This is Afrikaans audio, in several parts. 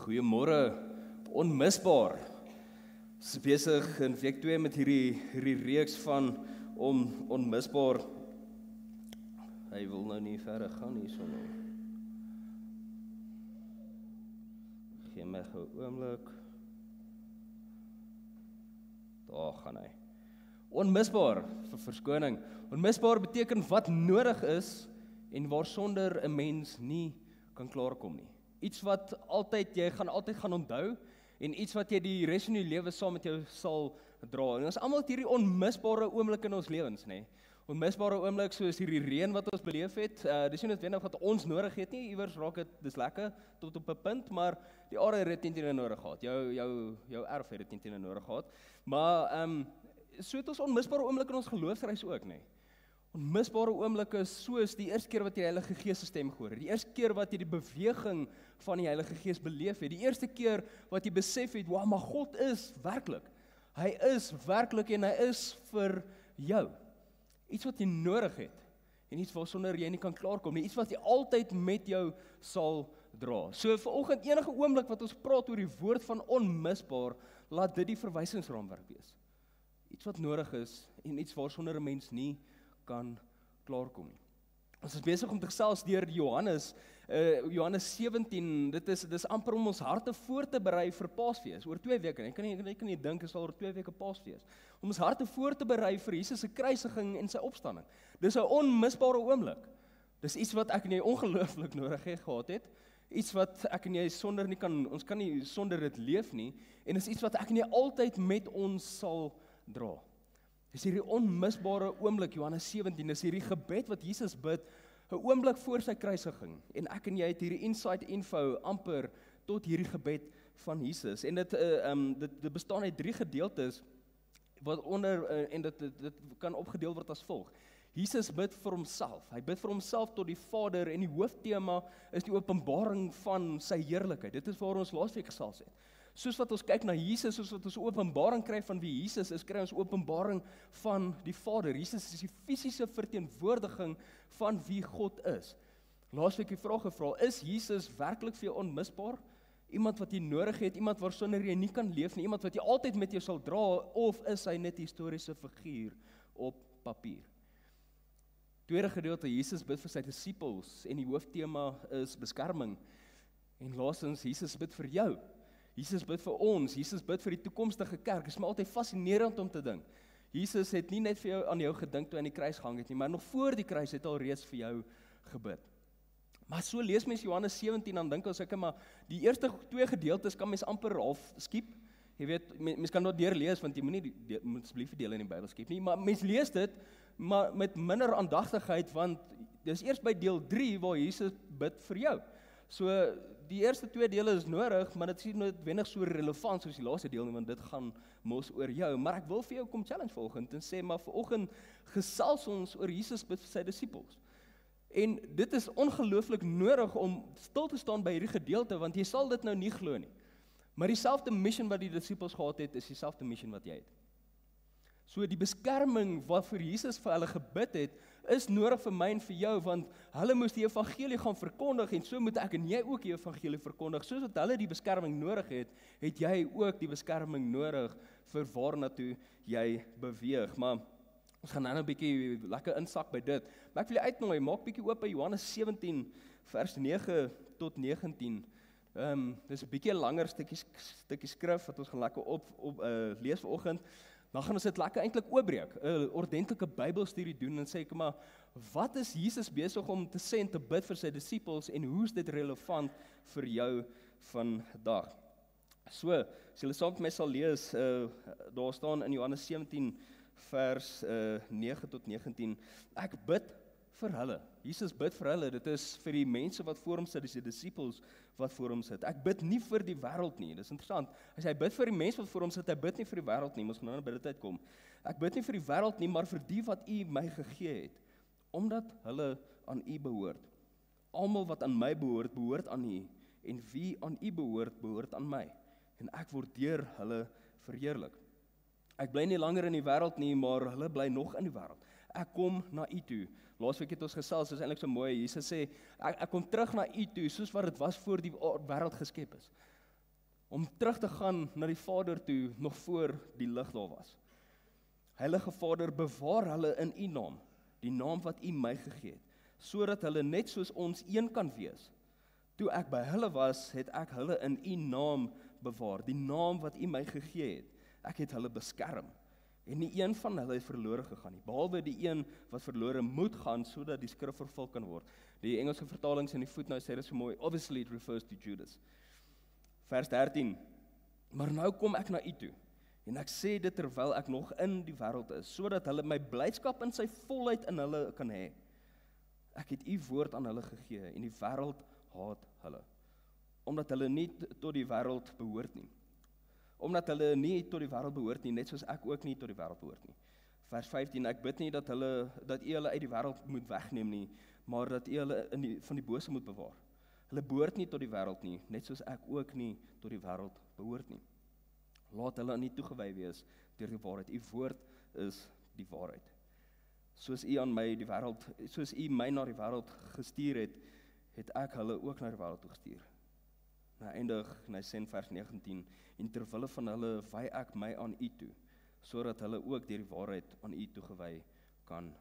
Goeiemôre, onmisbaar. Ons is besig in week 2 met hierdie reeks van onmisbaar. Hy wil nou nie verder gaan hierso nou. Gee my gou 'n oomblik. Daar gaan hy. Onmisbaar, vir verskoning. Onmisbaar beteken wat nodig is en waarsonder 'n mens nie kan klaarkom nie. Iets wat jy gaan altyd onthou en iets wat jy die res van jou lewe saam met jou sal dra. En ons almal het hierdie onmisbare oomblik in ons lewens, nê. Onmisbare oomblik soos hierdie reën wat ons beleef het. Dis nie noodwendig wat ons nodig het nie. Iewers raak dit dis lekker tot op 'n punt, maar die aarde het dit nie nodig gehad. Jou erf het dit nie nodig gehad. Maar so het ons onmisbare oomblik in ons geloofsreis ook, nê. Onmisbare oomblikke soos die eerste keer wat jy die Heilige Gees se stem gehoor het, die eerste keer wat jy die beweging van die Heilige Gees beleef het, die eerste keer wat jy besef het, wow, maar God is werklik. Hy is werklik en hy is vir jou. Iets wat jy nodig het en iets waarsonder jy nie kan klaarkom nie, iets wat jy altyd met jou sal dra. So vanoggend enige oomblik wat ons praat oor die woord van onmisbaar, laat dit die verwysingsraamwerk wees. Iets wat nodig is en iets waarsonder 'n mens nie kan klaarkom nie. Ons is besig om te gesels deur Johannes 17, dit is amper om ons harte voor te berei vir Paasfees, oor 2 weke, ek kan nie dink, is al oor 2 weke Paasfees, om ons harte voor te berei vir Jesus se kruisiging en sy opstanding. Dis 'n onmisbare oomblik, dis iets wat ek en jy ongelooflik nodig gehad het, iets wat ek en jy ons kan nie sonder dit leef nie, en is iets wat ek en jy altyd met ons sal dra. Dis hierdie onmisbare oomblik, Johannes 17, dis hierdie gebed wat Jesus bid, 'n oomblik voor sy kruisiging, en ek en jy het hierdie inside info amper tot hierdie gebed van Jesus, en dit bestaan uit 3 gedeeltes, wat en dit kan opgedeel word as volg. Jesus bid vir homself, hy bid vir homself tot die Vader, en die hooftema is die openbaring van sy heerlikheid, dit is waar ons laasweek gesels het. Soos wat ons kyk na Jesus, soos wat ons openbaring kry van wie Jesus is, kry ons openbaring van die Vader. Jesus is die fisiese verteenwoordiging van wie God is. Laasweek die vraag gevra, is Jesus werklik vir jou onmisbaar? Iemand wat jy nodig het, iemand waarsonder jy nie kan leef nie, iemand wat jy altyd met jou sal dra, of is hy net 'n historiese figuur op papier? Tweede gedeelte, Jesus bid vir sy disippels, en die hooftema is beskerming. En laastens, Jesus bid vir jou. Jesus bid vir ons, Jesus bid vir die toekomstige kerk. Dit is my altyd fascinerend om te dink. Jesus het nie net vir jou aan jou gedink toe aan die kruis gehang het nie, maar nog voor die kruis het al reeds vir jou gebid. Maar so lees mens Johannes 17, dan dink ons ek, maar die eerste 2 gedeeltes kan mens amper half skiep. Jy weet, mens kan dit deurlees, want jy moet asseblief die dele in die Bybel skiep nie, maar mens lees dit, maar met minder aandagtigheid, want dis eers by deel 3 waar Jesus bid vir jou. So, die eerste 2 dele is nodig, maar dit is nie noodwendig so relevant soos die laaste deel nie, want dit gaan mos oor jou. Maar ek wil vir jou kom challenge vanoggend en sê, maar vanoggend gesels ons oor Jesus bid vir sy disippels. En dit is ongelooflik nodig om stil te staan by hierdie gedeelte, want jy sal dit nou nie glo nie. Maar dieselfde mission wat die disippels gehad het, is dieselfde mission wat jy het. So die beskerming waarvoor Jesus vir hulle gebid het, is nodig vir my en vir jou, want hulle moes die evangelie gaan verkondig, en so moet ek en jy ook die evangelie verkondig. Soos wat hulle die beskerming nodig het, het jy ook die beskerming nodig vir waarna toe jy beweeg. Maar ons gaan nou 'n bietjie lekker insak by dit. Maar ek wil jy uitnooi, maak bietjie oop by Johannes 17 vers 9 tot 19. Dis 'n bietjie langer stukkie skrif wat ons gaan lekker lees vanoggend. Dan gaan ons dit lekker eintlik oopbreek, 'n ordentlike Bybelstudie doen en sê, kom maar, wat is Jesus besig om te sê en te bid vir sy disippels en hoe is dit relevant vir jou vandag? So, as julle saam met my sal lees, daar staan in Johannes 17 vers 9 tot 19, ek bid vir hulle. Jesus bid vir hulle, dit is vir die mense wat voor hom sit, dis die disippels wat voor hom sit. Ek bid nie vir die wêreld nie, dis interessant. As hy bid vir die mense wat voor hom sit, hy bid nie vir die wêreld nie, ons gaan nou by dit uitkom. Ek bid nie vir die wêreld nie, maar vir die wat U my gegee het, omdat hulle aan U behoort. Almal wat aan my behoort, behoort aan U, en wie aan U behoort, behoort aan my. En ek word deur hulle verheerlik. Ek bly nie langer in die wêreld nie, maar hulle bly nog in die wêreld. Ek kom na U toe. Laasweek het ons gesels, dis eintlik so mooi. Jesus sê, ek kom terug na U toe, soos wat dit was voor die wêreld geskep is. om terug te gaan na die Vader toe, nog voor die lig daar was. Heilige Vader, bewaar hulle in U naam, die naam wat U my gegee het, sodat hulle net soos ons een kan wees. Toe ek by hulle was, het ek hulle in U naam bewaar, die naam wat U my gegee het. Ek het hulle beskerm, en nie een van hulle het verlore gegaan nie, behalwe die een wat verlore moet gaan, sodat die skrif vervul kan word. Die Engelse vertalings in die footnote sê dit so mooi, obviously it refers to Judas. Vers 13, maar nou kom ek na U toe, en ek sê dit terwyl ek nog in die wêreld is, sodat hulle my blydskap in sy volheid in hulle kan hê. Ek het U woord aan hulle gegee, en die wêreld haat hulle, omdat hulle nie tot die wêreld behoort nie. Omdat hulle nie tot die wêreld behoort nie, net soos ek ook nie tot die wêreld behoort nie. Vers 15, ek bid nie dat U hulle uit die wêreld moet wegneem nie, maar dat U hulle van die bose moet bewaar. Hulle behoort nie tot die wêreld nie, net soos ek ook nie tot die wêreld behoort nie. Laat hulle nie toegewy wees deur die waarheid. U woord is die waarheid. Soos U my na die wêreld gestuur het, het ek hulle ook na die wêreld toe gestuur. Nou eindig, en hy sê in vers 19, en terwille van hulle wy ek my aan U toe, sodat hulle ook deur die waarheid aan U toegewy kan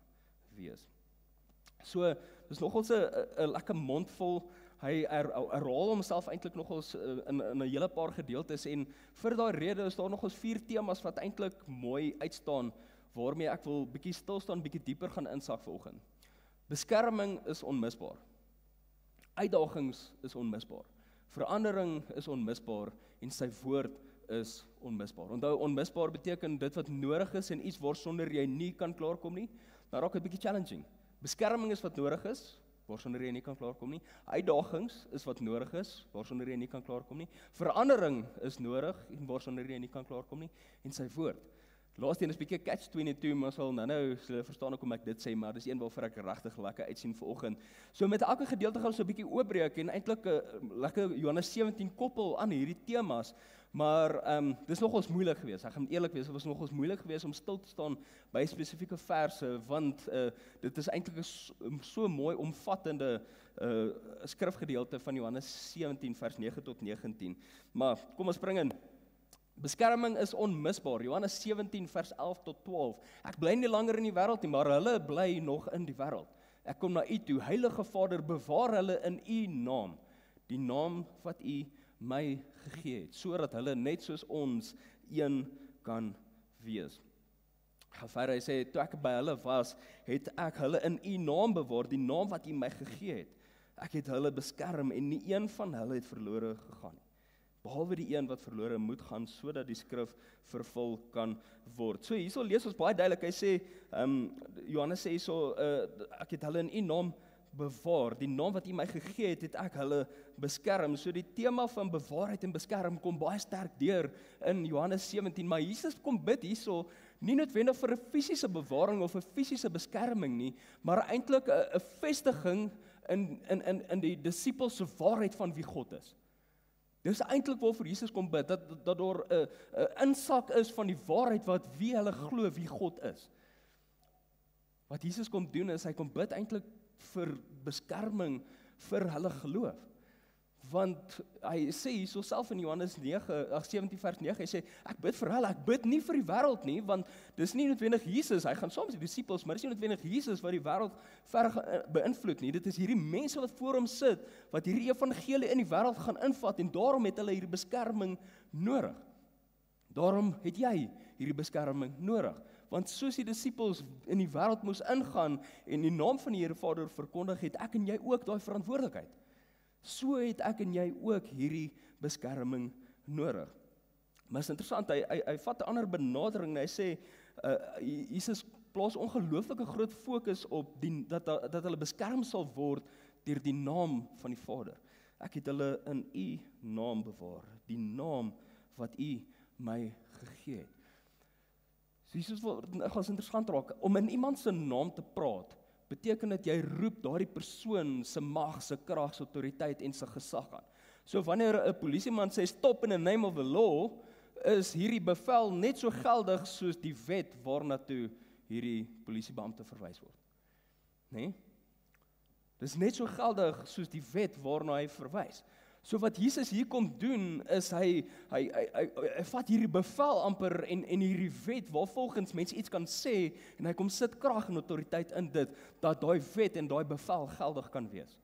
wees. So, dis nogals 'n lekker mondvol. Hy herhaal homself eintlik nogals in 'n hele paar gedeeltes, en vir daai rede is daar nogals 4 temas wat eintlik mooi uitstaan, waarmee ek wil bietjie stil staan, bietjie dieper gaan insak vanoggend. Beskerming is onmisbaar. Uitdagings is onmisbaar. Verandering is onmisbaar, en sy woord is onmisbaar. Onthou, onmisbaar beteken dit wat nodig is, en iets waarsonder jy nie kan klaarkom nie. Nou raak dit bietjie challenging. Beskerming is wat nodig is, waarsonder jy nie kan klaarkom nie. Uitdagings is wat nodig is, waarsonder jy nie kan klaarkom nie. Verandering is nodig, en waarsonder jy nie kan klaarkom nie. En sy woord. Laaste een is bietjie catch-22, maar sal nou verstaan hoekom ek dit sê, maar dis een waarvoor ek regtig lekker uitsien vanoggend. So met elke gedeelte gaan ons so 'n bietjie oopbreek, en eintlik 'n lekker Johannes 17 koppel aan hierdie temas, maar dis nogals moeilik geweest. Ek gaan eerlik wees, dit was nogals moeilik geweest om stil te staan by spesifieke verse, want dit is eintlik 'n so mooi omvattende skrifgedeelte van Johannes 17 vers 9 tot 19. Maar kom ons spring in. Beskerming is onmisbaar. Johannes 17 vers 11 tot 12. Ek bly nie langer in die wêreld nie, maar hulle bly nog in die wêreld. Ek kom na U toe. Heilige Vader, bewaar hulle in U naam, die naam wat U my gegee het, sodat hulle net soos ons een kan wees. Hy sê, toe ek by hulle was, het ek hulle in U naam bewaar, die naam wat U my gegee het. Ek het hulle beskerm, en nie een van hulle het verlore gegaan, behalwe die een wat verlore moet gaan, sodat die skrif vervul kan word. So hierso lees ons baie duidelik, hy sê, Johannes sê hierso, ek het hulle in U naam bewaar, die naam wat U my gegee het, het ek hulle beskerm. So die tema van bewaarheid en beskerm kom baie sterk deur in Johannes 17, maar Jesus kom bid hierso, nie noodwendig vir 'n fisiese bewaring of 'n fisiese beskerming nie, maar eintlik 'n vestiging in die disippels se waarheid van wie God is. Dis eintlik waarvoor Jesus kom bid, dat daar 'n insak is van die waarheid wat wie hulle glo wie God is. Wat Jesus kom doen is, hy kom bid eintlik vir beskerming vir hulle geloof. Want hy sê hierso self in Johannes 17 vers 9, hy sê, ek bid vir hulle, ek bid nie vir die wêreld nie, want dis nie noodwendig Jesus, hy gaan saam met die disippels, maar dis nie noodwendig Jesus wat die wêreld ver beïnvloed nie, dit is hierdie mense wat voor hom sit, wat hierdie evangelie in die wêreld gaan invat, en daarom het hulle hierdie beskerming nodig. Daarom het jy hierdie beskerming nodig, want soos die disippels in die wêreld moes ingaan, en die naam van die Here Vader verkondig, het ek en jy ook daai verantwoordelikheid. So het ek en jy ook hierdie beskerming nodig. Maar is interessant, hy vat 'n ander benadering, en hy sê, Jesus plaas ongelooflike groot fokus op dat hulle beskerm sal word deur die naam van die Vader. Ek het hulle in U naam bewaar, die naam wat U my gegee het. So Jesus gaan interessant raak, om in iemand se naam te praat, beteken dat jy roep daardie persoon se mag, se krag, se autoriteit en se gesag aan. So wanneer 'n polisieman sê stop in the name of the law, is hierdie bevel net so geldig soos die wet waarna toe hierdie polisiebeampte verwys word. Nee? Dis net so geldig soos die wet waarna hy verwys. So wat Jesus hier kom doen, is hy vat hierdie bevel amper en hierdie wet, waarvolgens mense iets kan sê, en hy kom sit krag en autoriteit in dit, dat daai wet en daai bevel geldig kan wees.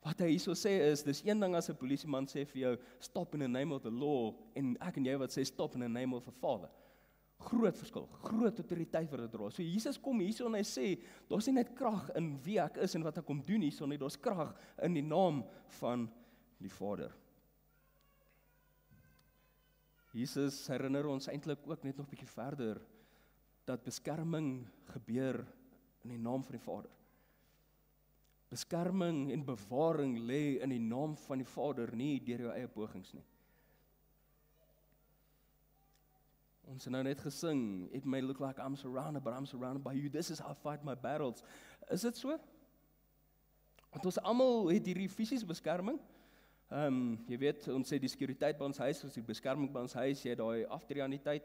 Wat hy hierso sê is, dis een ding as 'n polisieman sê vir jou, stop in the name of the law, en ek en jy wat sê, stop in the name of the Father. Groot verskil, groot autoriteit wat dit dra. So Jesus kom hierso en hy sê, daar's nie net krag in wie ek is en wat ek kom doen hierso nie, daar's krag in die naam van die Vader. Jesus herinner ons eintlik ook net nog 'n bietjie verder, dat beskerming gebeur in die naam van die Vader. Beskerming en bewaring lê in die naam van die Vader, nie deur jou eie pogings nie. Ons het nou net gesing, it may look like I'm surrounded, but I'm surrounded by you. This is how I fight my battles. Is dit so? Want ons almal het hierdie fisiese beskerming. Jy weet, ons sê die sekuriteit by ons huis, ons die beskerming by ons huis, jy het daai aftreeaniteit,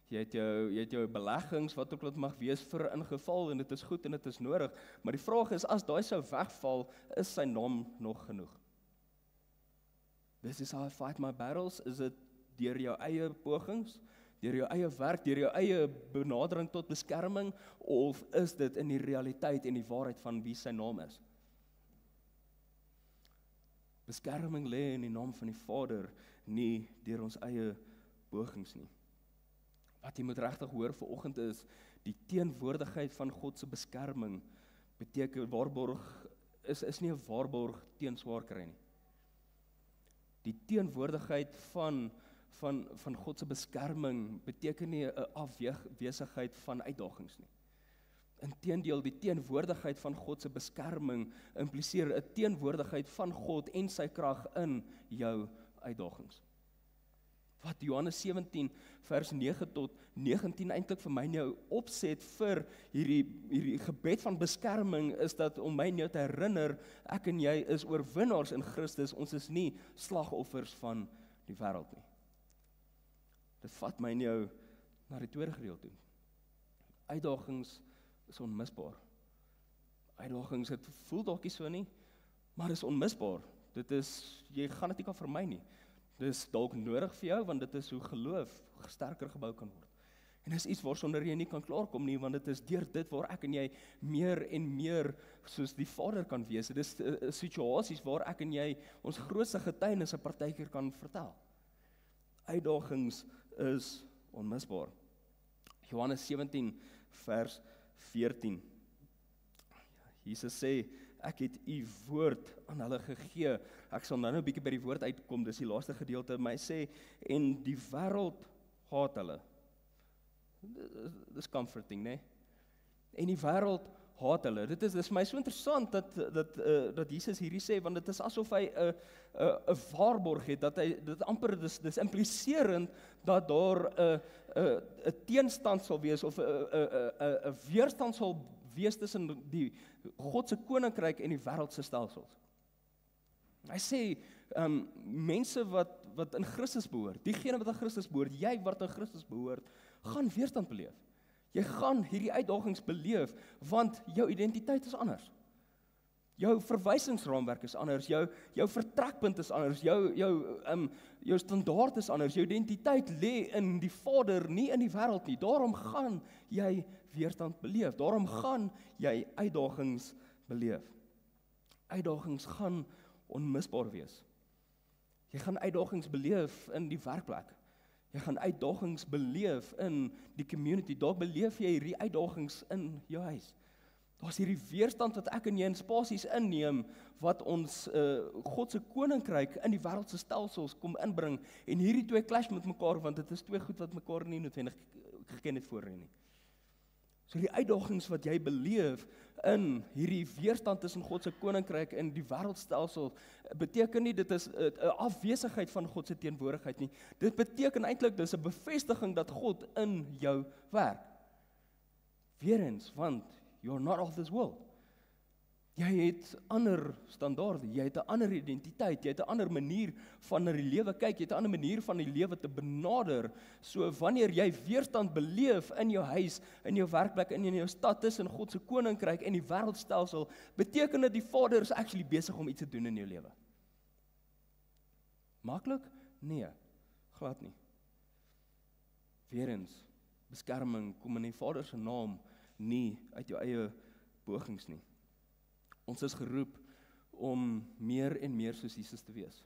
jy het jou beleggings, wat ook al dit mag wees vir ingeval, en dit is goed en dit is nodig, maar die vraag is, as daai sou wegval, is sy naam nog genoeg? This is how I fight my battles, is dit deur jou eie pogings, deur jou eie werk, deur jou eie benadering tot beskerming, of is dit in die realiteit en die waarheid van wie sy naam is? Beskerming lê in die naam van die Vader, nie deur ons eie pogings nie. Wat jy moet regtig hoor vanoggend is, die teenwoordigheid van God se beskerming beteken waarborg is nie 'n waarborg teen swaar kry nie. Die teenwoordigheid van God se beskerming beteken nie 'n afwesigheid van uitdagings nie. Inteendeel, die teenwoordigheid van God se beskerming impliseer 'n teenwoordigheid van God en sy krag in jou uitdagings. Wat Johannes 17 vers 9 tot 19 eintlik vir my en jou opset vir hierdie gebed van beskerming, is dat om my en jou te herinner, ek en jy is oorwinnaars in Christus, ons is nie slagoffers van die wêreld nie. Dit vat my en jou na die tweede gedeelte toe. Uitdagings is onmisbaar. Uitdagings, dit voel dalk nie so nie, maar is onmisbaar. Jy gaan dit nie kan vermy nie. Dit is dalk nodig vir jou, want dit is hoe geloof sterker gebou kan word. En dis iets waarsonder jy nie kan klaarkom nie, want dit is deur dit waar ek en jy meer en meer soos die Vader kan wees. Dit is situasies waar ek en jy ons grootste getuienisse partykeer kan vertel. Uitdagings is onmisbaar. Johannes 17 vers 14. Jesus sê, ek het u woord aan hulle gegee. Ek sal nou 'n bietjie by die woord uitkom, dis die laaste gedeelte, maar hy sê, en die wêreld haat hulle. Dis comforting, né? En die wêreld haat hulle. Dit is my so interessant dat Jesus hierdie sê, want dit is asof hy 'n waarborg het, dat hy dit amper dis impliserend dat daar 'n teenstand sal wees of 'n weerstand sal wees tussen die God se koninkryk en die wêreld se stelsels. Hy sê mense wat in Christus behoort, diegene wat aan Christus behoort, jy wat aan Christus behoort, gaan weerstand beleef. Jy gaan hierdie uitdagings beleef, want jou identiteit is anders. Jou verwysingsraamwerk is anders, jou vertrekpunt is anders, jou standaard is anders, jou identiteit lê in die Vader, nie in die wêreld nie. Daarom gaan jy weerstand beleef. Daarom gaan jy uitdagings beleef. Uitdagings gaan onmisbaar wees. Jy gaan uitdagings beleef in die werkplek. Jy gaan uitdagings beleef in die community. Daar beleef jy hierdie uitdagings in jou huis. Daar's hierdie weerstand wat ek en jy in spasies inneem, wat ons God se koninkryk in die wêreld se stelsels kom inbring, en hierdie twee clash met mekaar, want dit is twee goed wat mekaar nie noodwendig geken het voorheen nie. So die uitdagings wat jy beleef in hierdie weerstand tussen God se koninkryk en die wêreldstelsel, beteken nie dit is 'n afwesigheid van God se teenwoordigheid nie. Dit beteken eintlik dis 'n bevestiging dat God in jou werk. Weerens, want you're not of this world. Jy het ander standaarde, jy het 'n ander identiteit, jy het 'n ander manier van na die lewe kyk, jy het 'n ander manier van die lewe te benader. So wanneer jy weerstand beleef in jou huis, in jou werkplek, in jou stad, tussen God se koninkryk en die wêreldstelsel, beteken dit die Vader is actually besig om iets te doen in jou lewe. Maklik? Nee, glad nie. Weerens, beskerming kom in die Vader se naam, nie uit jou eie pogings nie. Ons is geroep om meer en meer soos Jesus te wees.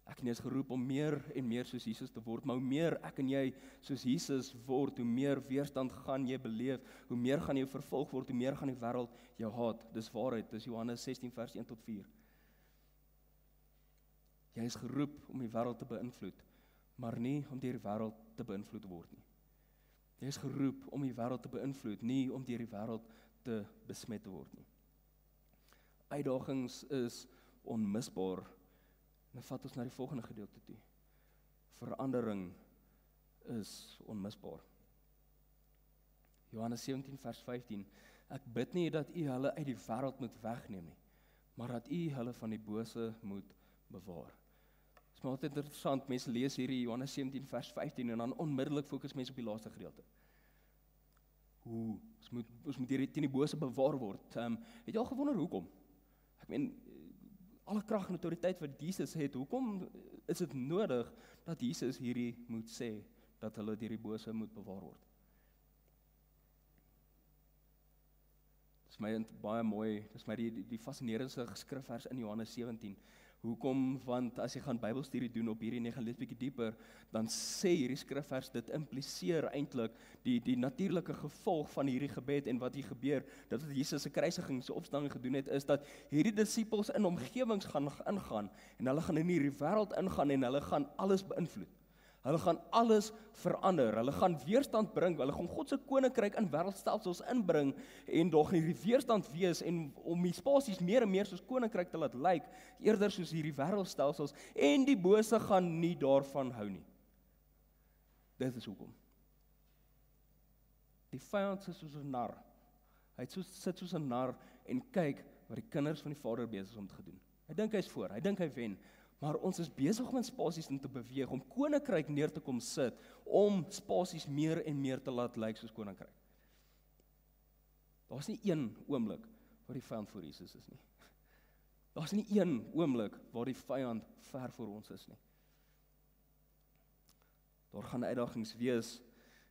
Ek en jy is geroep om meer en meer soos Jesus te word, maar hoe meer ek en jy soos Jesus word, hoe meer weerstand gaan jy beleef, hoe meer gaan jy vervolg word, hoe meer gaan die wêreld jou haat. Dis waarheid, dis Johannes 16 vers 1 tot 4. Jy is geroep om die wêreld te beïnvloed, maar nie om deur die wêreld te beïnvloed word nie. Jy is geroep om die wêreld te beïnvloed, nie om deur die wêreld te besmet te word nie. Uitdagings is onmisbaar. En vat ons na die volgende gedeelte toe. Verandering is onmisbaar. Johannes 17 vers 15. Ek bid nie dat u hulle uit die wêreld moet wegneem nie, maar dat u hulle van die bose moet bewaar. Dit is maar altyd interessant, mense lees hierdie Johannes 17 vers 15 en dan onmiddellik fokus mense op die laaste gedeelte. Ons moet teen die bose bewaar word. Het jy al gewonder hoekom? Ek meen, alle krag en autoriteit wat Jesus het, hoekom is dit nodig dat Jesus hierdie moet sê, dat hulle deur die bose moet bewaar word? Dit is my baie mooi, dit is my die fascinerendste geskrifvers in Johannes 17. Hoekom? Want as jy gaan Bybelstudie doen op hierdie en jy gaan lees bietjie dieper, dan sê hierdie skrifvers, dit impliseer eintlik die natuurlike gevolg van hierdie gebed en wat hier gebeur, dat wat Jesus se kruisiging, se opstanding gedoen het, is dat hierdie disippels in omgewings gaan ingaan en hulle gaan in hierdie wêreld ingaan en hulle gaan alles beïnvloed. Hulle gaan alles verander, hulle gaan weerstand bring, hulle gaan God se koninkryk in wêreldstelsels inbring en daar gaan hierdie weerstand wees en om die spasies meer en meer soos koninkryk te laat lyk, eerder soos hierdie wêreldstelsels en die bose gaan nie daarvan hou nie. Dit is hoekom. Die vyand is soos 'n nar. Hy sit soos 'n nar en kyk wat die kinders van die Vader besig is om te doen. Hy dink hy's voor, hy dink hy wen. Maar ons is besig om in spasies in te beweeg, om koninkryk neer te kom sit, om spasies meer en meer te laat lyk soos koninkryk. Daar's nie een oomblik waar die vyand voor Jesus is nie. Daar's nie een oomblik waar die vyand ver voor ons is nie. Daar gaan uitdagings wees,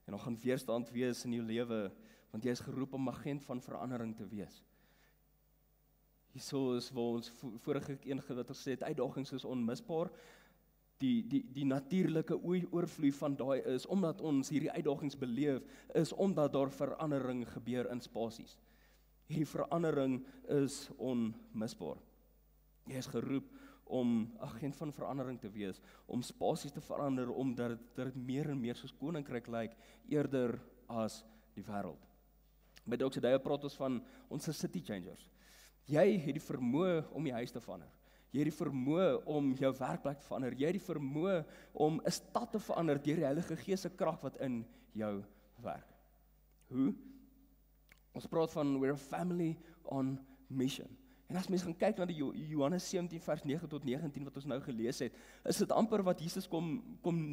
en daar gaan weerstand wees in jou lewe, want jy is geroep om agent van verandering te wees. Hierso is waar ons vorige een wat ons sê het, uitdagings is onmisbaar. Die natuurlike oorvloei van daai is, omdat ons hierdie uitdagings beleef, is omdat daar verandering gebeur in spasies. Hierdie verandering is onmisbaar. Jy is geroep om agent van verandering te wees, om spasies te verander, omdat dit meer en meer soos koninkryk lyk, eerder as die wêreld. By Dr. Daya praat ons van ons city changers. Jy het die vermoë om die huis te verander. Jy het die vermoë om jou werkplek te verander. Jy het die vermoë om 'n stad te verander deur die Heilige Gees se krag wat in jou werk. Hoe? Ons praat van we're a family on mission. En as mens gaan kyk na die Johannes 17 vers 9 tot 19 wat ons nou gelees het, is dit amper wat Jesus kom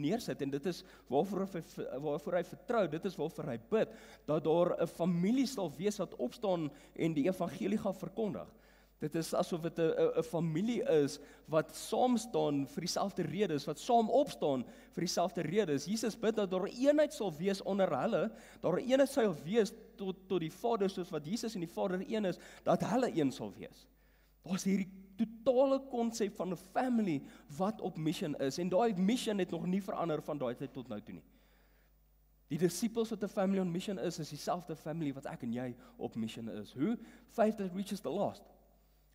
neersit en dit is waarvoor hy vertrou, dit is waarvoor hy bid, dat daar 'n familie sal wees wat opstaan en die evangelie gaan verkondig. Dit is asof dit 'n familie is wat saam staan vir dieselfde redes, wat saam opstaan vir dieselfde redes. Jesus bid dat daar eenheid sal wees onder hulle, daar eenheid sal wees tot die Vader, soos wat Jesus en die Vader een is, dat hulle een sal wees. Daar's hierdie totale konsep van 'n family wat op mission is, en daai mission het nog nie verander van daai tyd tot nou toe nie. Die disippels wat 'n family on mission is dieselfde family wat ek en jy op mission is. Hoe? Faith that reaches the lost.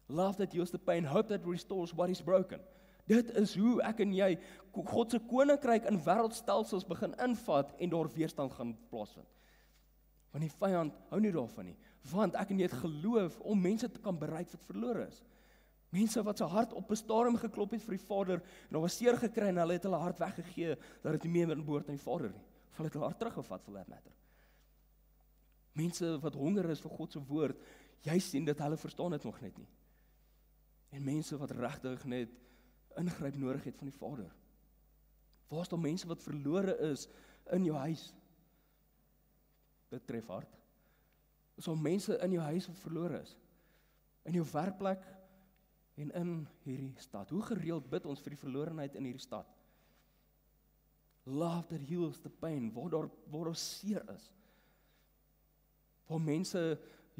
Love that heals the pain, hope that restores what is broken. Dit is hoe ek en jy God se koninkryk in wêreldstelsels begin invat en daar weerstand gaan plaasvind. Want die vyand hou nie daarvan nie, want ek en jy het geloof om mense te kan bereik wat verlore is. Mense wat se hart op 'n stadium geklop het vir die Vader en daar was seer gekry en hulle het hulle hart weggegee dat dit nie meer behoort aan die Vader nie. Of hulle het hulle hart teruggevat vir that matter. Mense wat honger is vir God se woord, jy sien dat hulle verstaan dit nog net nie. En mense wat regtig net ingryp nodig het van die Vader. Waar is daar mense wat verlore is in jou huis? Dit tref hard. Is daar mense in jou huis wat verlore is? In jou werkplek en in hierdie stad. Hoe gereeld bid ons vir die verlorenheid in hierdie stad? Love that heals the pain, waar daar seer is. Waar mense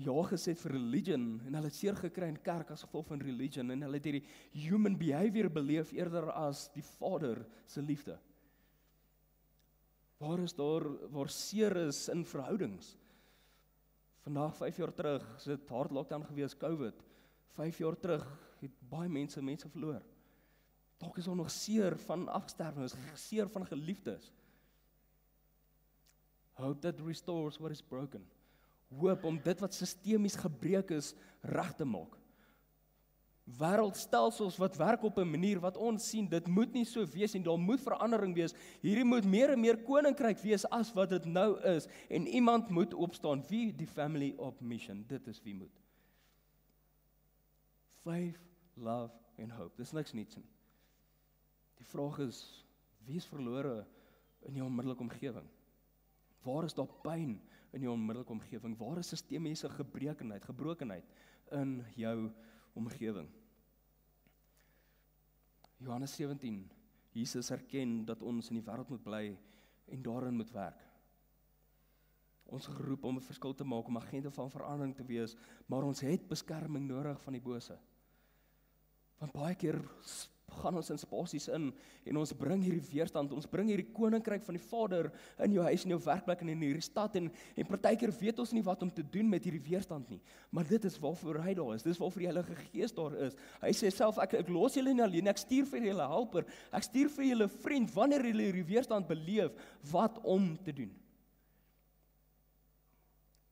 ja gesê vir religion, en hulle het seer gekry in kerk as gevolg van religion, en hulle het hierdie human behavior beleef eerder as die Vader se liefde. Waar seer is in verhoudings. Vandag 5 jaar terug, is dit hard lockdown gewees, COVID. 5 jaar terug het baie mense verloor. Dalk is daar nog seer van afsterwings, seer van geliefdes. Hope that restores what is broken. Hoop om dit wat sistemies gebreek is, reg te maak. Wêreldstelsels wat werk op 'n manier wat ons sien, dit moet nie so wees en daar moet verandering wees. Hierdie moet meer en meer koninkryk wees as wat dit nou is. En iemand moet opstaan. Wie? Die family of mission. Dit is wie moet. Faith, love en hope. Dis niks niets nie. Die vraag is, wie is verlore in jou onmiddellike omgewing? Waar is daar pyn in jou onmiddellike omgewing? Waar is sistemiese gebrokenheid in jou omgewing? Johannes 17, Jesus erken dat ons in die wêreld moet bly en daarin moet werk. Ons is geroep om 'n verskil te maak, om agente van verandering te wees, maar ons het beskerming nodig van die bose. Want baie keer gaan ons in spasies in en ons bring hierdie weerstand, ons bring hierdie koninkryk van die Vader in jou huis, in jou werkplek en in hierdie stad en partykeer weet ons nie wat om te doen met hierdie weerstand nie. Maar dit is waarvoor hy daar is, dit is waarvoor die Heilige Gees daar is. Hy sê self, ek los julle nie alleen, ek stuur vir julle helper, ek stuur vir julle vriend, wanneer julle hierdie weerstand beleef, wat om te doen.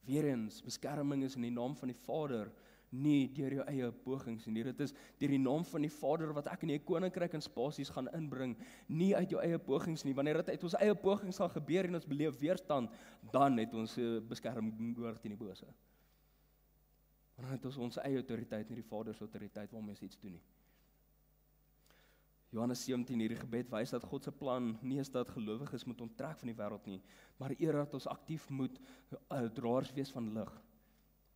Weereens, beskerming is in die naam van die Vader, nie deur jou eie pogings nie. Dit is deur die naam van die Vader wat ek in die koninkryk en spasies gaan inbring, nie uit jou eie pogings nie. Wanneer dit uit ons eie pogings sal gebeur en ons beleef weerstand, dan het ons beskerming nodig teen die bose. Want dan het ons ons eie autoriteit, nie die Vader se autoriteit waarmee ons iets doen nie. Johannes 17, hierdie gebed wys dat God se plan nie is dat gelowiges moet onttrek van die wêreld nie, maar eerder dat ons aktief moet draers wees van lig.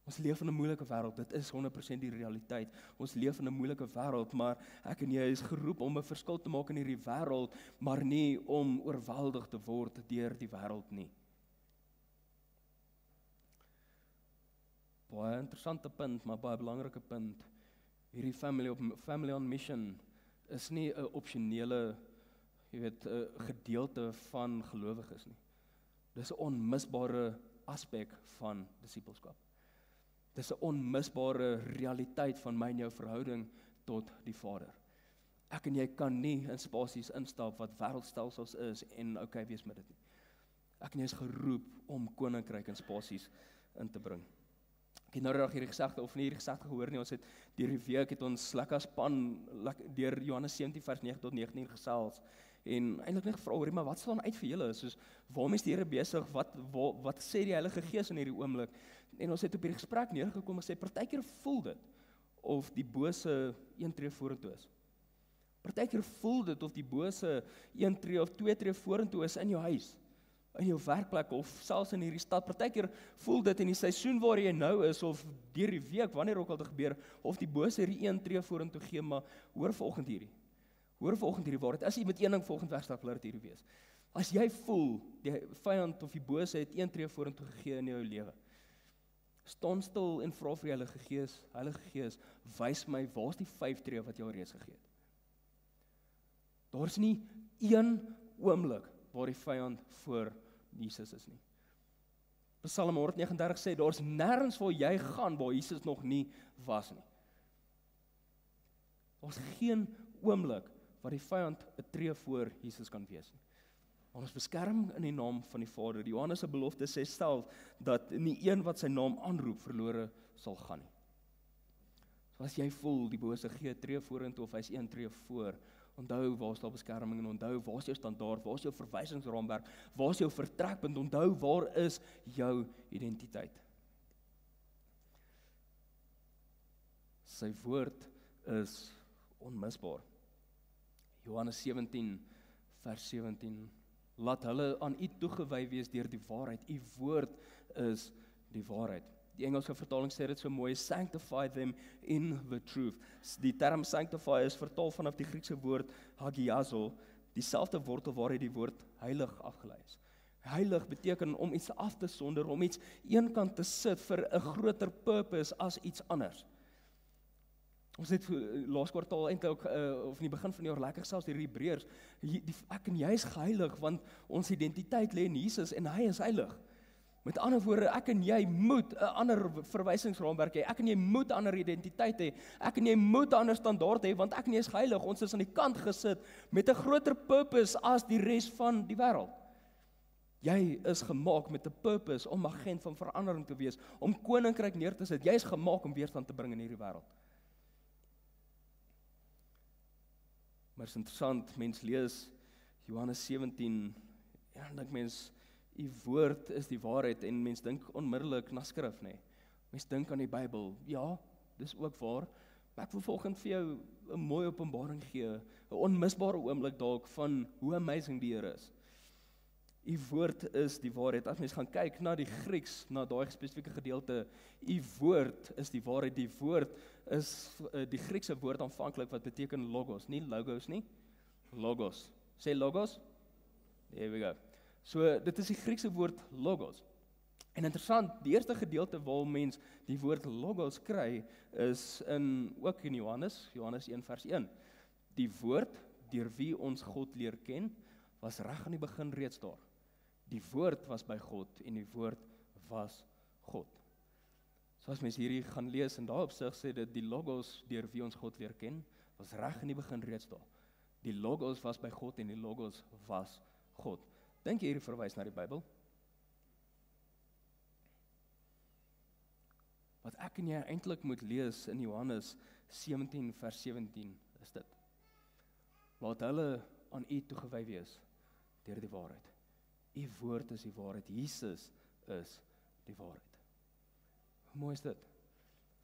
Ons leef in 'n moeilike wêreld, dit is 100% die realiteit. Ons leef in 'n moeilike wêreld, maar ek en jy is geroep om 'n verskil te maak in hierdie wêreld, maar nie om oorweldig te word deur die wêreld nie. Baie interessante punt, maar baie belangrike punt. Hierdie family on mission is nie 'n opsionele, gedeelte van gelowiges nie. Dis 'n onmisbare aspek van disippelskap. Dis 'n onmisbare realiteit van my en jou verhouding tot die Vader. Ek en jy kan nie in spasies instap wat wêreldstelsels is en okay wees met dit nie. Ek en jy is geroep om koninkryk in spasies in te bring. Ek het nou reg hierdie gesegde of nie hierdie gesegde gehoor nie. Ons het deur die week het ons lekker span deur Johannes 17 vers 9 tot 19 gesels en eintlik net gevra, maar wat staan uit vir julle? Soos waarmee is die Here besig? Wat sê die Heilige Gees in hierdie oomblik? En ons het op hierdie gesprek neergekom en sê partykeer voel dit of die bose een tree vorentoe is. Partykeer voel dit of die bose een tree of twee tree vorentoe is in jou huis, in jou werkplek of selfs in hierdie stad. Partykeer voel dit in die seisoen waar jy nou is of deur die week, wanneer ook al dit gebeur, of die bose hierdie een tree vorentoe gee, maar hoor vanoggend hierdie waarheid. As jy met een ding volgende wegstap, laat dit hierdie wees. As jy voel die vyand of die bose het een tree vorentoe gegee in jou lewe, staan stil en vra vir die Heilige Gees, wys my, waar's die 5 tree wat jy al reeds gegee het? Daar's nie een oomblik waar die vyand voor Jesus is nie. Psalm 139 sê, daar's nêrens waar jy gaan waar Jesus nog nie was nie. Daar's geen oomblik waar die vyand 'n tree voor Jesus kan wees nie. Ons beskerm in die naam van die Vader. Johannes se belofte sê self dat nie een wat sy naam aanroep verlore sal gaan nie. So as jy voel die bose gee 'n tree vorentoe of hy's een tree voor, onthou waar is daar beskerming en onthou waar is jou standaard, waar is jou verwysingsraamwerk, waar is jou vertrekpunt, onthou waar is jou identiteit. Sy woord is onmisbaar. Johannes 17 vers 17, laat hulle aan u toegewy wees deur die waarheid, u woord is die waarheid. Die Engelse vertaling sê dit so mooi, sanctify them in the truth. Die term sanctify is vertaal vanaf die Griekse woord hagiazo, dieselfde wortel waaruit die woord heilig afgelei is. Heilig beteken om iets af te sonder, om iets eenkant te sit vir 'n groter purpose as iets anders. Ons het laas kwartaal eintlik ook of in die begin van die jaar lekker selfs die Hebreërs, ek en jy is geheilig want ons identiteit lê in Jesus en hy is heilig. Met ander woorde, ek en jy moet 'n ander verwysingsraamwerk hê. Ek en jy moet 'n ander identiteit hê. Ek en jy moet 'n ander standaard hê want ek en jy is geheilig. Ons is aan die kant gesit met 'n groter purpose as die res van die wêreld. Jy is gemaak met 'n purpose om agent van verandering te wees, om koninkryk neer te sit. Jy is gemaak om weerstand te bring in hierdie wêreld. Maar is interessant, mens lees Johannes 17, ja, dan dink mens, die woord is die waarheid en mens dink onmiddellik na skrif, nê. Mens dink aan die Bybel. Ja, dis ook waar. Maar ek wil volgens vir jou 'n mooi openbaring gee, 'n onmisbare oomblik dalk van hoe amazing die Here is. Die woord is die waarheid. As mens gaan kyk na die Grieks, na daai spesifieke gedeelte, die woord is die waarheid. Die woord is die Griekse woord aanvanklik wat beteken logos, nie logos nie. Logos. Sê logos? There we go. So dit is die Griekse woord logos. En interessant, die eerste gedeelte waar mens die woord logos kry is ook in Johannes 1 vers 1. Die woord deur wie ons God leer ken, was reg aan die begin reeds daar. Die woord was by God en die woord was God. So as mens hierdie gaan lees en daarop sê dit die logos deur wie ons God leer ken, was reg in die begin reeds daar. Die logos was by God en die logos was God. Dink jy hierdie verwys na die Bybel? Wat ek en jy eintlik moet lees in Johannes 17 vers 17 is dit. Laat hulle aan U toegewy wees deur die waarheid. U woord is die waarheid. Jesus is die waarheid. Hoe mooi is dit?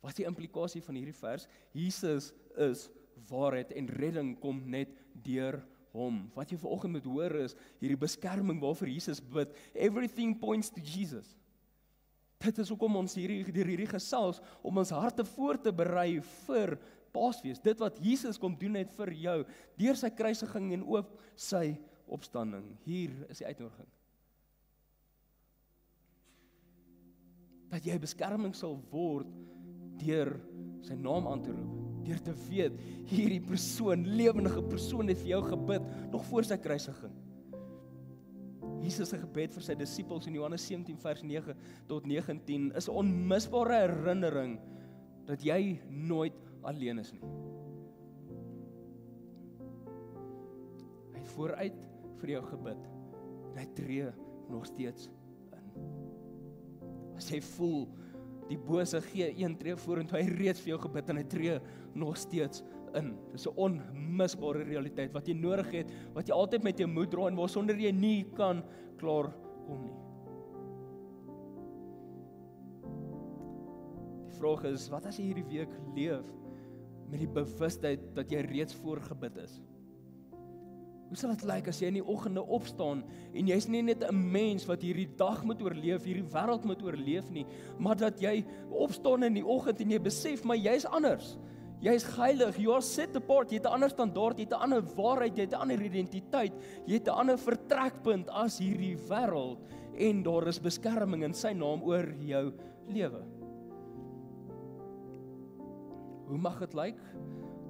Wat is die implikasie van hierdie vers? Jesus is waarheid en redding kom net deur hom. Wat jy vanoggend moet hoor is hierdie beskerming waarvoor Jesus bid. Everything points to Jesus. Dit is hoekom ons hierdie gesels om ons harte voor te berei vir Paasfees. Dit wat Jesus kom doen het vir jou deur sy kruisiging en ook sy opstanding. Hier is die uitnodiging. Dat jy beskerming sal word deur sy naam aan te roep, deur te weet hierdie persoon, lewendige persoon het vir jou gebid nog voor sy kruisiging. Jesus se gebed vir sy disippels in Johannes 17 vers 9 tot 19 is 'n onmisbare herinnering dat jy nooit alleen is nie. Hy het vooruit vir jou gebid en hy tree nog steeds in. As jy voel die bose gee een tree vorentoe, hy reeds vir jou gebid en hy tree nog steeds in. Dis 'n onmisbare realiteit wat jy nodig het, wat jy altyd met jou moet dra en waarsonder jy nie kan klaar kom nie. Die vraag is, wat as jy hierdie week leef met die bewustheid dat jy reeds voorgebid is? Hoe sal dit lyk as jy in die oggende opstaan en jy's nie net 'n mens wat hierdie dag moet oorleef, hierdie wêreld moet oorleef nie, maar dat jy opstaan in die oggend en jy besef, maar jy's anders. Jy's heilig, you are set apart, jy het 'n ander standaard, jy het 'n ander waarheid, jy het 'n ander identiteit, jy het 'n ander vertrekpunt as hierdie wêreld en daar is beskerming in sy naam oor jou lewe. Hoe mag dit lyk?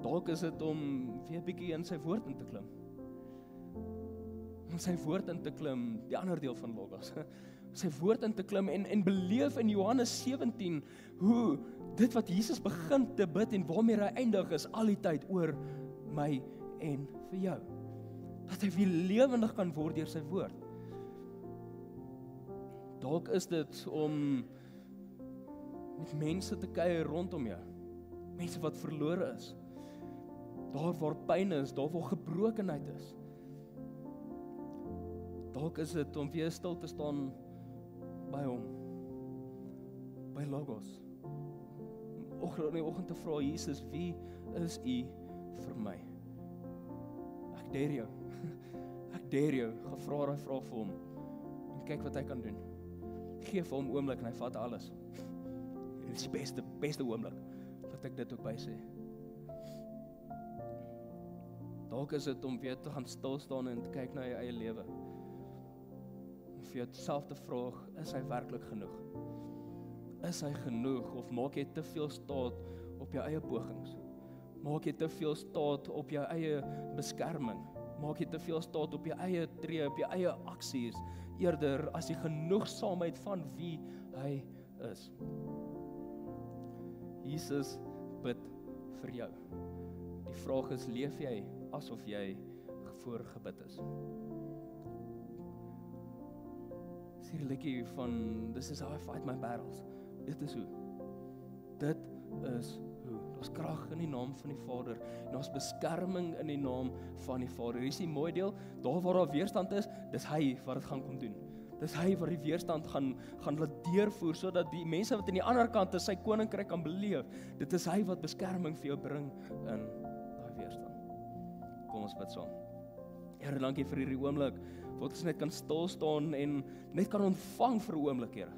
Dalk is dit om weer 'n bietjie in sy woord in te klim. Om sy woord in te klim, die ander deel van Logos. Sy woord in te klim en beleef in Johannes 17 hoe dit wat Jesus begin te bid en waarmee hy eindig is al die tyd oor my en vir jou. Dat hy weer lewendig kan word deur sy woord. Dalk is dit om met mense te kuier rondom jou. Mense wat verlore is. Daar waar pyn is, daar waar gebrokenheid is. Dalk is dit om weer stil te staan by hom. By Logos. In die oggend te vra, Jesus, wie is U vir my? Ek dare jou. Ek dare jou, gaan vra daai vraag vir hom. En kyk wat hy kan doen. Geef hom oomblik en hy vat alles. En dit is die beste oomblik, dat ek dit ook by sê. Dalk is dit om weer te gaan stilstaan en te kyk na jou eie lewe. Om vir jouself te vra, is hy werklik genoeg? Is hy genoeg, of maak jy te veel staat op jou eie pogings? Maak jy te veel staat op jou eie beskerming? Maak jy te veel staat op jou eie tree, op jou eie aksies, eerder as die genoegsaamheid van wie hy is? Jesus bid vir jou. Die vraag is, leef jy asof jy voorgebid is? Dis hier 'n liedjie van This is how I fight my battles. Dit is hoe. Dit is hoe. Daar's krag in die naam van die Vader. En daar's beskerming in die naam van die Vader. Hier is die mooi deel, daar waar daar weerstand is, dis hy wat dit gaan kom doen. Dis hy wat die weerstand gaan laat deurvoer, sodat die mense wat aan die ander kant is, sy koninkryk kan beleef. Dit is hy wat beskerming vir jou bring in daai weerstand. Kom ons bid saam. Here, dankie vir hierdie oomblik, wat ons net kan stil staan en net kan ontvang vir 'n oomblik, Here.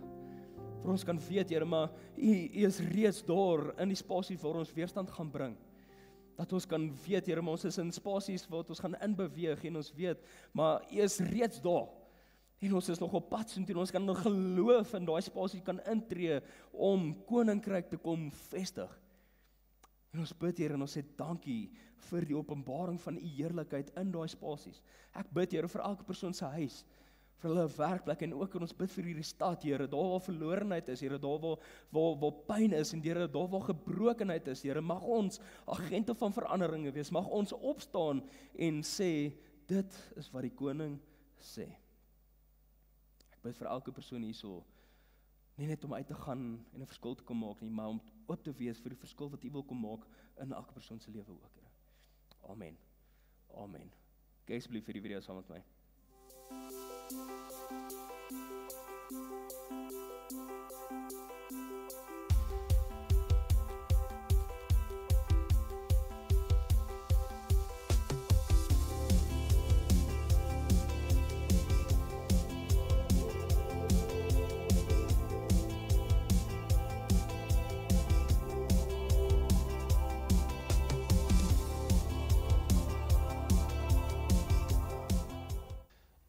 Vir ons kan weet, Here, maar U is reeds daar in die spasie waar ons weerstand gaan bring. Dat ons kan weet, Here, maar ons is in spasies waar ons gaan inbeweeg en ons weet, maar U is reeds daar. En ons is nog op pad soontoe, ons kan nog geloof in daai spasie kan intree om koninkryk te kom vestig. En ons bid, Here, en ons sê dankie vir die openbaring van U heerlikheid in daai spasies. Ek bid, Here, vir elke persoon se huis, vir hulle werkplek, en ook ons bid vir hierdie stad, Here, daar waar verlorenheid is, Here, daar waar pyn is, en Here, daar waar gebrokenheid is, Here, mag ons agente van veranderinge wees, mag ons opstaan en sê, dit is wat die koning sê. Ek bid vir elke persoon hierso, nie net om uit te gaan en 'n verskil te kom maak nie, maar om oop te wees vir die verskil wat U wil kom maak in elke persoon se lewe ook, Here. Amen. Amen. Kyk asseblief vir die video saam met my.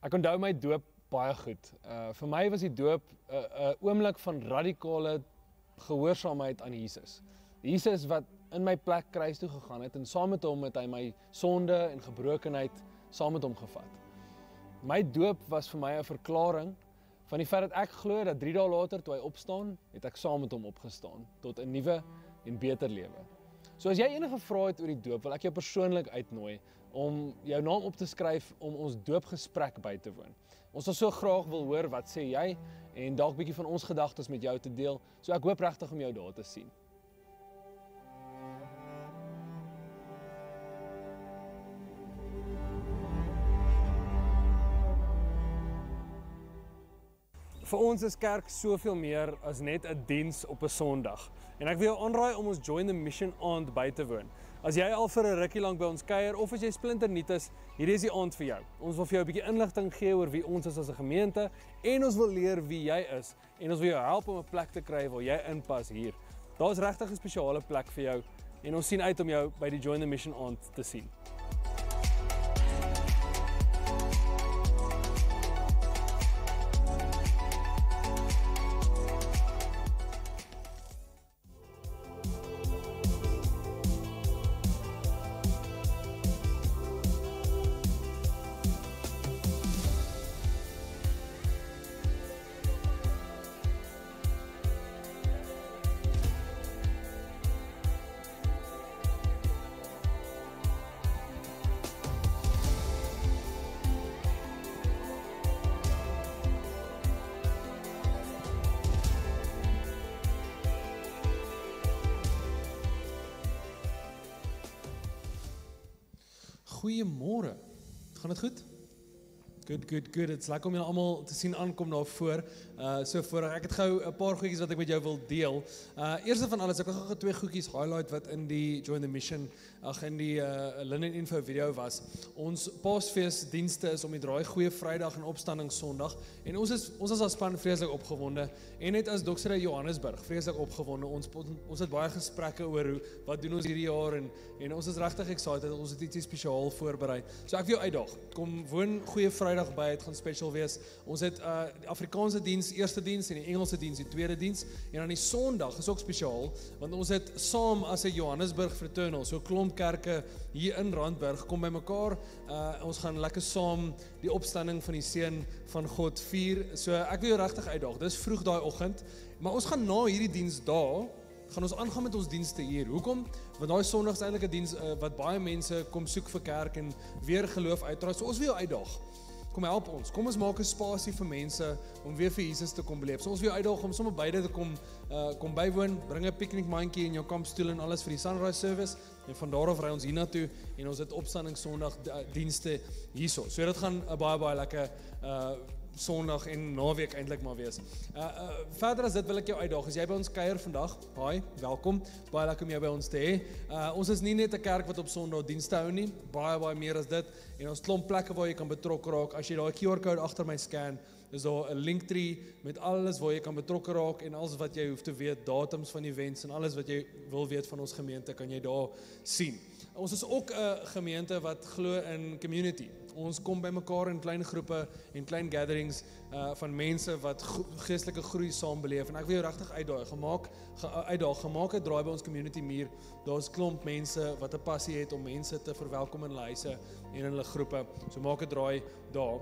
Ek onthou my doop baie goed. Vir my was die doop 'n oomblik van radikale gehoorsaamheid aan Jesus. Jesus wat in my plek kruis toe gegaan het en saam met hom het hy my sonde en gebrokenheid saam met hom gevat. My doop was vir my 'n verklaring van die feit dat ek glo dat 3 dae later toe hy opstaan, het ek saam met hom opgestaan tot 'n nuwe en beter lewe. So as jy enige vrae het oor die doop, wil ek jou persoonlik uitnooi om jou naam op te skryf om ons doopgesprek by te woon. Ons sal so graag wil hoor wat sê jy en dalk 'n bietjie van ons gedagtes met jou te deel. So ek hoop regtig om jou daar te sien. Vir ons is kerk soveel meer as net 'n diens op 'n Sondag. En ek wil jou aanraai om ons Join the Mission aand by te woon. As jy al vir 'n rukkie lank by ons kuier of as jy splinternuut is, hierdie is die aand vir jou. Ons wil vir jou 'n bietjie inligting gee oor wie ons is as 'n gemeente en ons wil leer wie jy is en ons wil jou help om 'n plek te kry waar jy inpas hier. Daar's regtig 'n spesiale plek vir jou en ons sien uit om jou by die Join the Mission aand te sien. Goeiemôre. Gaan dit goed? Good. Dit's lekker om julle almal te sien aankom daar voor. So voorreg. Ek het gou 'n paar goedjies wat ek met jou wil deel. Eerste van alles, ek wil gou 2 goedjies highlight wat in die Join the Mission, in die Linen Info video was. Ons Paasfees dienste is om die draai Goeie Vrydag en Opstanding Sondag. En ons is as span vreeslik opgewonde en net as Doksere Johannesburg vreeslik opgewonde. Ons het baie gesprekke oor wat doen ons hierdie jaar en ons is regtig excited. Ons het ietsie spesiaal voorberei. So ek wil jou uitdaag. Kom woon Goeie Vrydag by, het gaan special wees. Ons het die Afrikaanse diens, eerste diens en die Engelse diens, die tweede diens. En dan die Sondag is ook spesiaal, want ons het saam as 'n Johannesburg Fraternal, so klomp kerke hier in Randburg, kom by mekaar. Ons gaan lekker saam die opstanding van die Seun van God vier. So ek wil jou regtig uitdaag. Dis vroeg daai oggend, maar ons gaan na hierdie diens daar, gaan ons aangaan met ons dienste hier. Hoekom? Want daai Sondag is eintlik 'n diens wat baie mense kom soek vir kerk en weer geloof uitdraai. So ons wil jou uitdaag. Kom help ons. Kom ons maak 'n spasie vir mense om weer vir Jesus te kom beleef. So ons wil jou uitdaag om sommer beide te kom bywoon. Bring 'n piknikmandjie en jou kampstoel en alles vir die sunrise service. En van daar af ry ons hiernatoe en ons het opstanding Sondag dienste hierso. So dit gaan 'n baie lekker Sondag en naweek eintlik maar wees. Verder as dit wil ek jou uitdaag. As jy by ons kuier vandag, hi, welkom. Baie lekker om jou by ons te hê. Ons is nie net 'n kerk wat op Sondag dienste hou nie, baie meer as dit. En ons klomp plekke waar jy kan betrokke raak. As jy daai QR-code agter my scan, is daar 'n linktree met alles waar jy kan betrokke raak en alles wat jy hoef te weet, datums van events en alles wat jy wil weet van ons gemeente kan jy daar sien. Ons is ook 'n gemeente wat glo in community. Ons kom by mekaar in klein groepe en klein gatherings van mense wat geestelike groei saam beleef. En ek wil jou regtig uitdaag, gemaak 'n draai by ons community muur. Daar's klomp mense wat 'n passie het om mense te verwelkom in hulle huise en in hulle groepe. So maak 'n draai daar.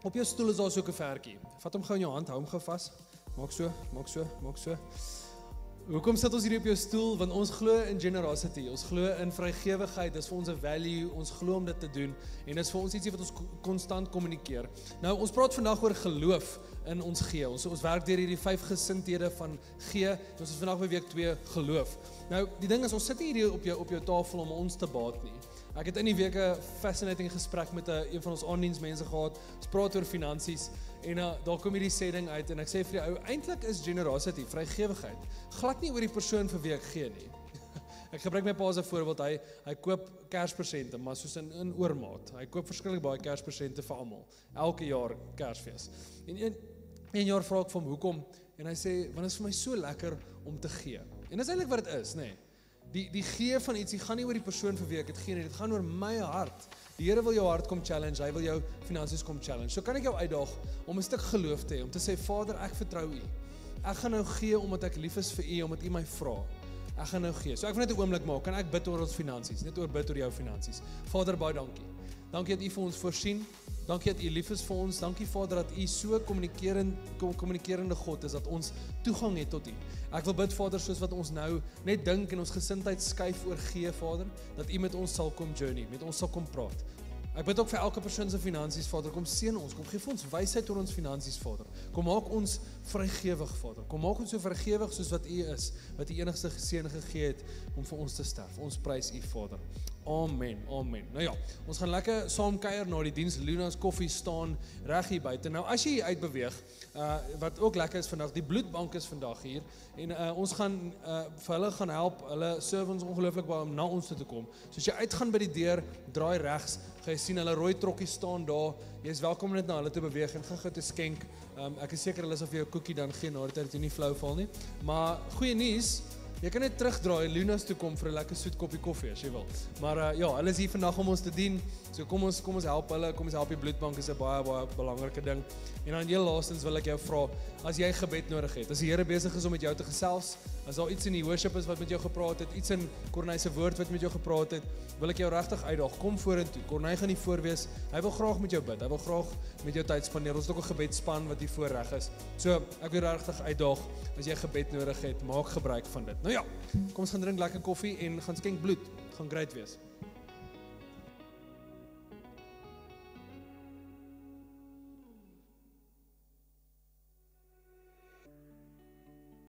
Op jou stoel is daar so 'n vertjie. Vat hom gou in jou hand, hou hom gou vas. Maak so. Hoekom sit ons hier op jou stoel? Want ons glo in generosity, ons glo in vrygewigheid, dis vir ons 'n value, ons glo om dit te doen en dis vir ons ietsie wat ons konstant kommunikeer. Nou, ons praat vandag oor geloof in ons gee. Ons werk deur hierdie 5 gesindhede van gee. Ons is vandag by week 2 geloof. Nou, die ding is, ons sit hier op jou tafel om ons te baat nie. Ek het in die week 'n fascinating gesprek met een van ons aandiensmense gehad. Ons praat oor finansies en daar kom hierdie sê ding uit en ek sê vir die ou, eintlik is generosity, vrygewigheid, glad nie oor die persoon vir wie ek gee nie. Ek gebruik my pa as 'n voorbeeld. Hy koop Kerspresente, maar soos in oormaat. Hy koop verskriklik baie Kerspresente vir almal. Elke jaar Kersfees. En een jaar vra ek vir hom hoekom en hy sê want dit is vir my so lekker om te gee. En dis eintlik wat dit is, nê. Die gee van ietsie gaan nie oor die persoon vir wie ek dit gee nie, dit gaan oor my hart. Die Here wil jou hart kom challenge, hy wil jou finansies kom challenge. So kan ek jou uitdaag om 'n stuk geloof te hê, om te sê Vader, ek vertrou U. Ek gaan nou gee omdat ek lief is vir U, omdat U my vra. Ek gaan nou gee. So ek wil net 'n oomblik maak, kan ek bid oor ons finansies, net bid oor jou finansies. Vader, baie dankie. Dankie dat U vir ons voorsien. Dankie dat U lief is vir ons. Dankie Vader dat U so kommunikerende God is dat ons toegang het tot U. Ek wil bid Vader soos wat ons nou net dink en ons gesindheid skuif oor gee Vader, dat U met ons sal kom journey, met ons sal kom praat. Ek bid ook vir elke persoon se finansies Vader, kom seën ons, kom gee vir ons wysheid oor ons finansies Vader. Kom maak ons vrygewig Vader. Kom maak ons so vrygewig soos wat U is, wat U enigste seën gegee het om vir ons te sterf. Ons prys U Vader. Amen. Nou ja, ons gaan lekker saam kuier na die diens. Luna's koffie staan reg hier buite. Nou as jy hier uitbeweeg, wat ook lekker is vandag, die bloedbank is vandag hier en ons gaan vir hulle gaan help. Hulle serve ons ongelooflik baie om na ons toe te kom. So as jy uitgaan by die deur, draai regs, gaan jy sien hulle rooi trokkies staan daar. Jy is welkom net na hulle te beweeg en gaan te skenk. Ek is seker hulle sal vir jou 'n koekie dan gee na die tyd dat jy nie flou val nie. Maar goeie nuus, jy kan net terugdraai en Luna's toe kom vir 'n lekker soet koppie koffie as jy wil. Maar ja, hulle is hier vandag om ons te dien. So kom ons help hulle, kom ons help die bloedbank is 'n baie belangrike ding. En dan heel laastens wil ek jou vra, as jy gebed nodig het, as die Here besig is om met jou te gesels, as daar iets in die worship is wat met jou gepraat het, iets in Corneille se woord wat met jou gepraat het, wil ek jou regtig uitdaag, kom vorentoe. Corneille gaan nie voorwees. Hy wil graag met jou bid. Hy wil graag met jou tyd spandeer. Ons het ook 'n gebedspan wat hier voor reg is. So, ek wil regtig uitdaag, as jy gebed nodig het, maak gebruik van dit. Nou ja, kom ons gaan drink lekker koffie en gaan skenk bloed. Gaan great wees.